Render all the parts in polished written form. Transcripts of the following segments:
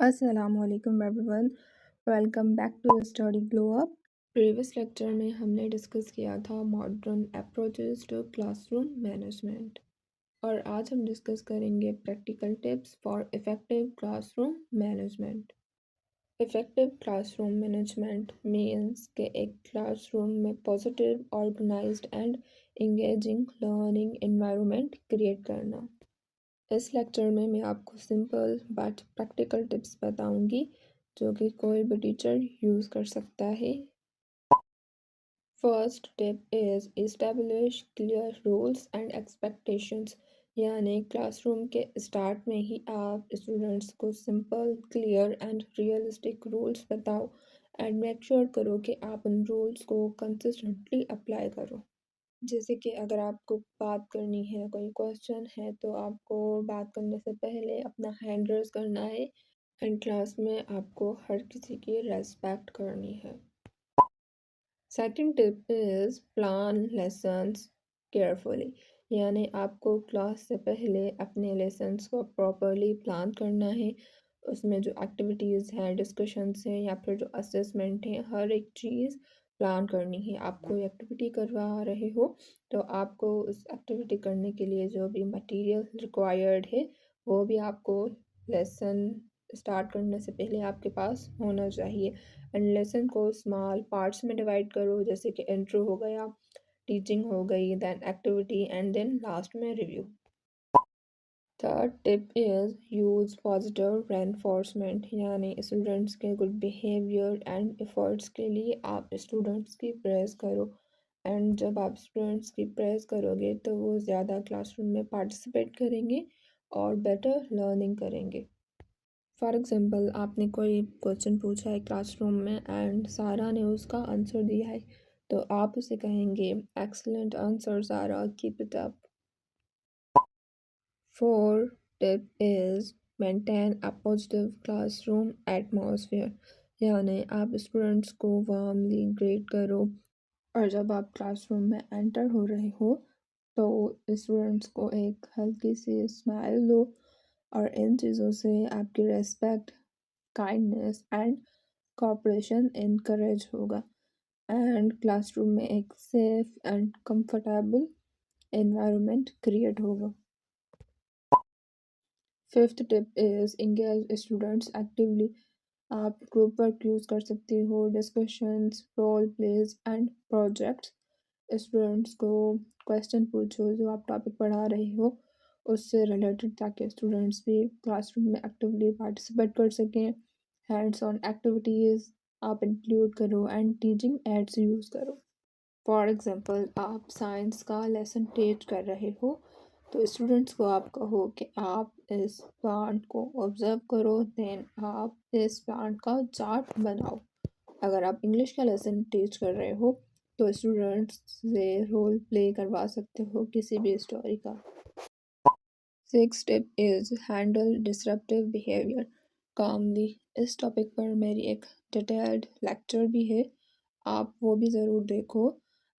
अस्सलामुअलैकुम everyone, welcome back to study glow up. Previous lecture में हमने डिस्कस किया था modern approaches to classroom management और आज हम डिस्कस करेंगे practical tips for effective classroom management. Effective classroom management means कि एक क्लासरूम में positive, organised and engaging learning environment create करना। इस लेक्चर में मैं आपको सिंपल बट प्रैक्टिकल टिप्स बताऊंगी जो कि कोई भी टीचर यूज़ कर सकता है। First tip is establish clear rules and expectations, यानी क्लासरूम के स्टार्ट में ही आप स्टूडेंट्स को simple, clear and realistic rules बताओ एंड मेक श्योर करो कि आप उन रूल्स को कंसिस्टेंटली अप्लाई करो। जैसे कि अगर आपको बात करनी है, कोई क्वेश्चन है, तो आपको बात करने से पहले अपना हैंड रेज़ करना है एंड क्लास में आपको हर किसी की रेस्पेक्ट करनी है। Second tip is plan lessons carefully, यानी आपको क्लास से पहले अपने लेसन्स को प्रॉपरली प्लान करना है। उसमें जो एक्टिविटीज़ हैं, डिस्कशंस हैं या फिर जो असेसमेंट हैं, हर एक चीज़ प्लान करनी है। आप कोई एक्टिविटी करवा रहे हो तो आपको उस एक्टिविटी करने के लिए जो भी मटेरियल रिक्वायर्ड है वो भी आपको लेसन स्टार्ट करने से पहले आपके पास होना चाहिए। एंड लेसन को स्मॉल पार्ट्स में डिवाइड करो, जैसे कि इंट्रो हो गया, टीचिंग हो गई, then activity and then last में review. Third tip is use positive reinforcement, यानी स्टूडेंट्स के गुड बिहेवियर एंड एफर्ट्स के लिए आप स्टूडेंट्स की प्रेज़ करो। एंड जब आप स्टूडेंट्स की प्रेज़ करोगे तो वो ज़्यादा क्लासरूम में पार्टिसिपेट करेंगे और बेटर लर्निंग करेंगे। फॉर एग्ज़ाम्पल, आपने कोई क्वेश्चन पूछा है क्लासरूम में एंड सारा ने उसका आंसर दिया है, तो आप उसे कहेंगे एक्सीलेंट आंसर सारा, keep it up. Four tip is maintain a positive classroom atmosphere, यानी आप स्टूडेंट्स को वार्मली ग्रीट करो और जब आप क्लासरूम में एंटर हो रहे हो तो स्टूडेंट्स को एक हल्की सी स्माइल दो और इन चीज़ों से आपकी respect, kindness and cooperation encourage होगा एंड क्लासरूम में एक safe and comfortable environment create होगा। Fifth tip is engage students actively, आप ग्रुप वर्क यूज़ कर सकते हो, discussions, role plays and projects. Students को क्वेश्चन पूछो जो आप टॉपिक पढ़ा रहे हो उससे रिलेटेड, ताकि स्टूडेंट्स भी क्लासरूम में एक्टिवली पार्टिसिपेट कर सकें। हैंड्स ऑन एक्टिविटीज़ आप इंक्लूड करो एंड टीचिंग एड्स यूज़ करो। फॉर एग्ज़ाम्पल, आप साइंस का लेसन टीच कर रहे हो तो स्टूडेंट्स को आप कहो कि आप इस प्लांट को ऑब्जर्व करो, देन आप इस प्लांट का चार्ट बनाओ। अगर आप इंग्लिश का लेसन टीच कर रहे हो तो स्टूडेंट्स से रोल प्ले करवा सकते हो किसी भी स्टोरी का। Six tip is handle disruptive behaviour calmly, इस टॉपिक पर मेरी एक डिटेल्ड लेक्चर भी है, आप वो भी ज़रूर देखो।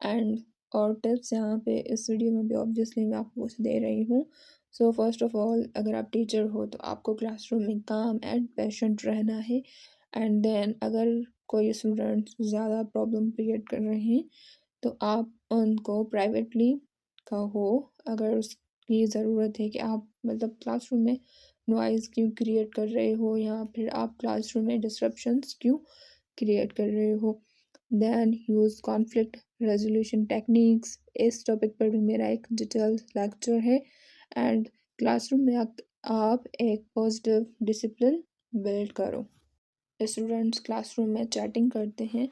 एंड और टिप्स यहाँ पे इस वीडियो में भी ऑब्वियसली मैं आपको दे रही हूँ। सो फर्स्ट ऑफ ऑल, अगर आप टीचर हो तो आपको क्लासरूम में काम एंड पेशेंट रहना है। एंड देन अगर कोई स्टूडेंट ज़्यादा प्रॉब्लम क्रिएट कर रहे हैं तो आप उनको प्राइवेटली कहो। अगर उसकी ज़रूरत है कि आप मतलब क्लासरूम में नॉइज़ क्यों क्रिएट कर रहे हो या फिर आप क्लासरूम में डिस्ट्रप्शंस क्यों क्रिएट कर रहे हो। Then use conflict resolution techniques, इस टॉपिक पर भी मेरा एक डिटेल लेक्चर है। एंड क्लासरूम में आप एक पॉजिटिव डिसिप्लिन बिल्ड करो। स्टूडेंट्स क्लासरूम में चैटिंग करते हैं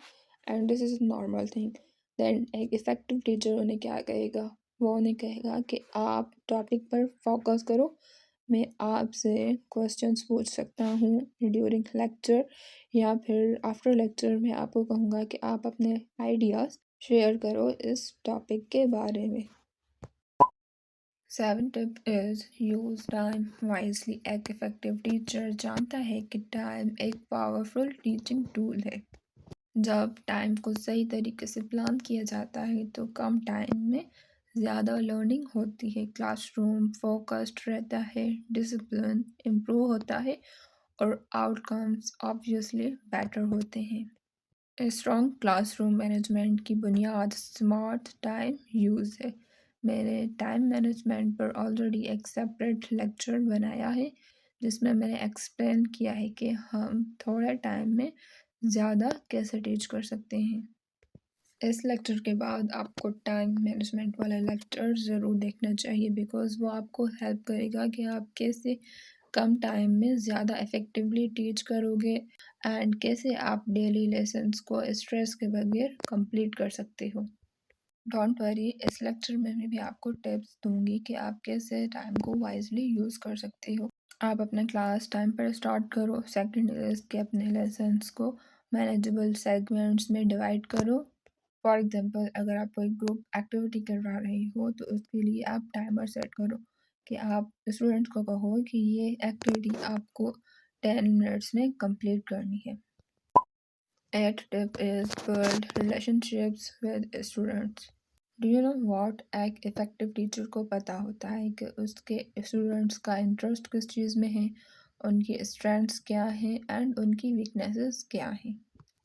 and this is normal thing. Then एक इफ़ेक्टिव टीचर उन्हें क्या कहेगा, वो उन्हें कहेगा कि आप टॉपिक पर फोकस करो, मैं आपसे क्वेश्चंस पूछ सकता हूँ ड्यूरिंग लेक्चर या फिर आफ्टर लेक्चर में आपको कहूँगा कि आप अपने आइडियाज़ शेयर करो इस टॉपिक के बारे में। Seven tip is use time wisely, एक इफ़ेक्टिव टीचर जानता है कि टाइम एक पावरफुल टीचिंग टूल है। जब टाइम को सही तरीके से प्लान किया जाता है तो कम टाइम में ज़्यादा लर्निंग होती है, क्लासरूम फोकस्ड रहता है, डिसिप्लिन इम्प्रूव होता है और आउटकम्स ऑब्वियसली बेटर होते हैं। स्ट्रॉन्ग क्लासरूम मैनेजमेंट की बुनियाद स्मार्ट टाइम यूज़ है। मैंने टाइम मैनेजमेंट पर ऑलरेडी एक सेपरेट लेक्चर बनाया है जिसमें मैंने एक्सप्लेन किया है कि हम थोड़े टाइम में ज़्यादा कैसे टीच कर सकते हैं। इस लेक्चर के बाद आपको टाइम मैनेजमेंट वाला लेक्चर ज़रूर देखना चाहिए बिकॉज़ वो आपको हेल्प करेगा कि आप कैसे कम टाइम में ज़्यादा इफ़ेक्टिवली टीच करोगे एंड कैसे आप डेली लेसन्स को स्ट्रेस के बगैर कंप्लीट कर सकते हो। डोंट वरी, इस लेक्चर में मैं भी आपको टिप्स दूंगी कि आप कैसे टाइम को वाइजली यूज़ कर सकते हो। आप अपना क्लास टाइम पर स्टार्ट करो। सेकंड इज़ कि अपने लेसन्स को मैनेजेबल सेगमेंट्स में डिवाइड करो। फॉर एग्जांपल, अगर आप कोई ग्रुप एक्टिविटी करवा रहे हो तो उसके लिए आप टाइमर सेट करो कि आप स्टूडेंट्स को कहो कि ये एक्टिविटी आपको 10 मिनट्स में कंप्लीट करनी है। Eight tip is build relationships with students. Do you know what, एक इफ़ेक्टिव टीचर को पता होता है कि उसके स्टूडेंट्स का इंटरेस्ट किस चीज़ में है, उनकी स्ट्रेंथ्स क्या हैं एंड उनकी वीकनेसेस क्या हैं,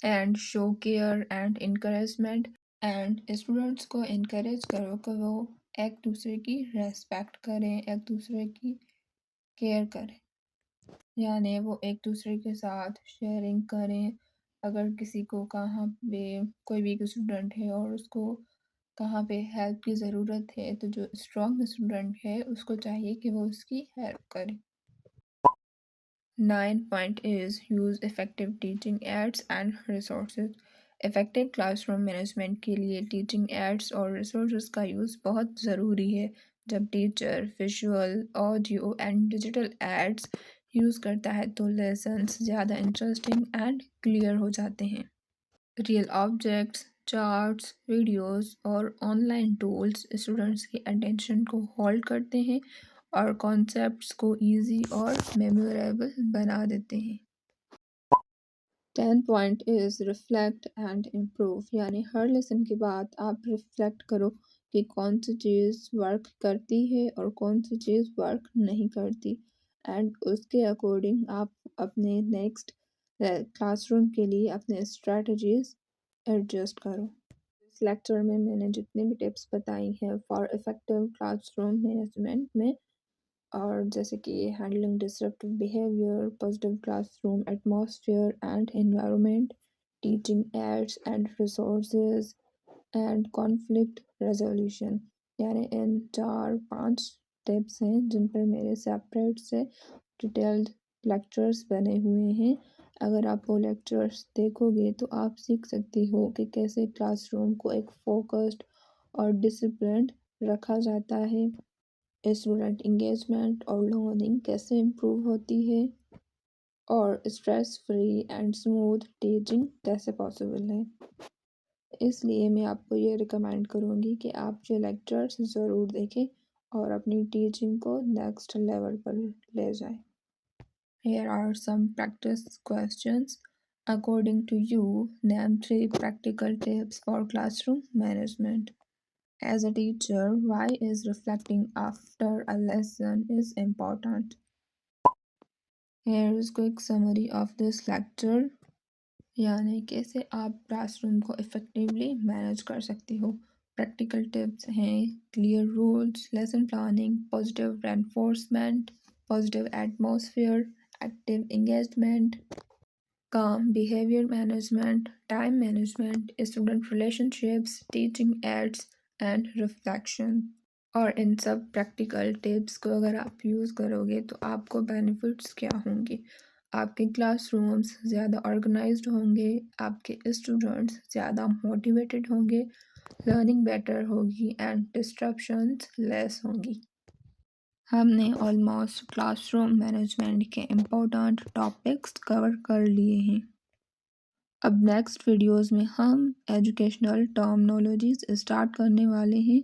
and show care and encouragement. And students को इनकरेज करो कि वो एक दूसरे की रेस्पेक्ट करें, एक दूसरे की केयर करें, यानी वो एक दूसरे के साथ शेयरिंग करें। अगर किसी को कहाँ पे कोई वीक स्टूडेंट है और उसको कहाँ पे हेल्प की ज़रूरत है तो जो स्ट्रॉन्ग स्टूडेंट है उसको चाहिए कि वो उसकी हेल्प करे। 9 point is use effective teaching aids and resources। Effective classroom management के लिए टीचिंग एड्स और रिसोर्सेज का यूज़ बहुत ज़रूरी है। जब teacher visual, audio and digital aids use करता है तो लेसन्स ज़्यादा इंटरेस्टिंग एंड क्लियर हो जाते हैं। रियल ऑब्जेक्ट्स, चार्ट्स, वीडियोस और ऑनलाइन टूल्स स्टूडेंट्स की अटेंशन को होल्ड करते हैं और कॉन्सेप्ट्स को इजी और मेमोरेबल बना देते हैं। 10 point is reflect and improve, यानी हर लेसन के बाद आप रिफ्लेक्ट करो कि कौन सी चीज़ वर्क करती है और कौन सी चीज़ वर्क नहीं करती एंड उसके अकॉर्डिंग आप अपने नेक्स्ट क्लासरूम के लिए अपने स्ट्रेटजीज एडजस्ट करो। इस लेक्चर में मैंने जितने भी टिप्स बताई हैं फॉर इफ़ेक्टिव क्लासरूम मैनेजमेंट में, और जैसे कि handling disruptive behaviour, positive classroom atmosphere and environment, teaching aids and resources and conflict resolution, यानी इन 4-5 टिप्स हैं जिन पर मेरे सेपरेट से डिटेल्ड लेक्चर्स बने हुए हैं। अगर आप वो लेक्चर्स देखोगे तो आप सीख सकती हो कि कैसे क्लासरूम को एक फोकस्ड और डिसिप्लिन्ड रखा जाता है, स्टूडेंट इंगेजमेंट और लर्निंग कैसे इम्प्रूव होती है, और stress free and smooth teaching कैसे पॉसिबल है। इसलिए मैं आपको ये रिकमेंड करूँगी कि आप ये लेक्चर्स ज़रूर देखें और अपनी टीचिंग को नेक्स्ट लेवल पर ले जाएं। Here are some practice questions. According to you, name 3 practical tips for classroom management. As a teacher, why is reflecting after a lesson is important? Here is quick summary of this lecture, यानी कैसे आप classroom को effectively manage कर सकती हो। Practical tips हैं clear rules, lesson planning, positive reinforcement, positive atmosphere, active engagement, calm behaviour management, time management, student relationships, teaching aids and reflection. और इन सब प्रैक्टिकल टिप्स को अगर आप यूज़ करोगे तो आपको बेनिफिट्स क्या होंगे? आपके क्लासरूम्स ज़्यादा ऑर्गेनाइज्ड होंगे, आपके स्टूडेंट्स ज़्यादा मोटिवेटेड होंगे, लर्निंग बेटर होगी एंड डिस्ट्रप्शंस लेस होंगी। हमने ऑलमोस्ट क्लासरूम मैनेजमेंट के इम्पोर्टेंट टॉपिक्स कवर कर लिए हैं। अब नेक्स्ट वीडियोस में हम एजुकेशनल टर्मिनोलॉजीज स्टार्ट करने वाले हैं।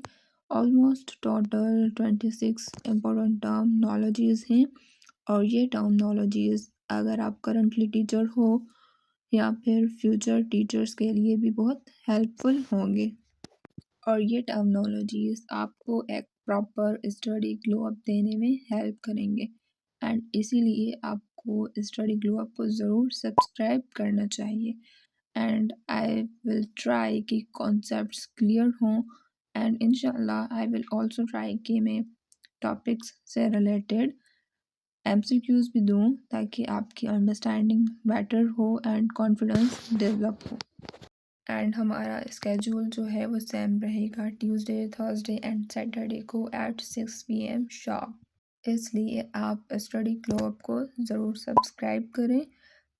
ऑलमोस्ट टोटल 26 इम्पोर्टेंट टर्मिनोलॉजीज हैं और ये टर्मिनोलॉजीज अगर आप करंटली टीचर हो या फिर फ्यूचर टीचर्स के लिए भी बहुत हेल्पफुल होंगे, और ये टर्मिनोलॉजीज आपको एक प्रॉपर स्टडी ग्लो अप देने में हेल्प करेंगे एंड इसीलिए आप आपको स्टडी ग्लो अप को ज़रूर सब्सक्राइब करना चाहिए। एंड आई विल ट्राई कि कॉन्सेप्ट्स क्लियर हों, एंड इंशाल्लाह आई विल ऑल्सो ट्राई कि मैं टॉपिक्स से रिलेटेड एमसीक्यूज़ भी दूँ ताकि आपकी अंडरस्टैंडिंग बेटर हो एंड कॉन्फिडेंस डेवलप हो। एंड हमारा स्केड्यूल जो है वो सेम रहेगा, ट्यूसडे, थर्सडे एंड सैटरडे को एट 6 PM शार्प। इसलिए आप स्टडी क्लब को ज़रूर सब्सक्राइब करें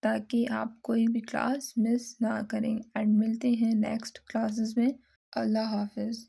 ताकि आप कोई भी क्लास मिस ना करें। एंड मिलते हैं नेक्स्ट क्लासेस में। अल्लाह हाफिज़।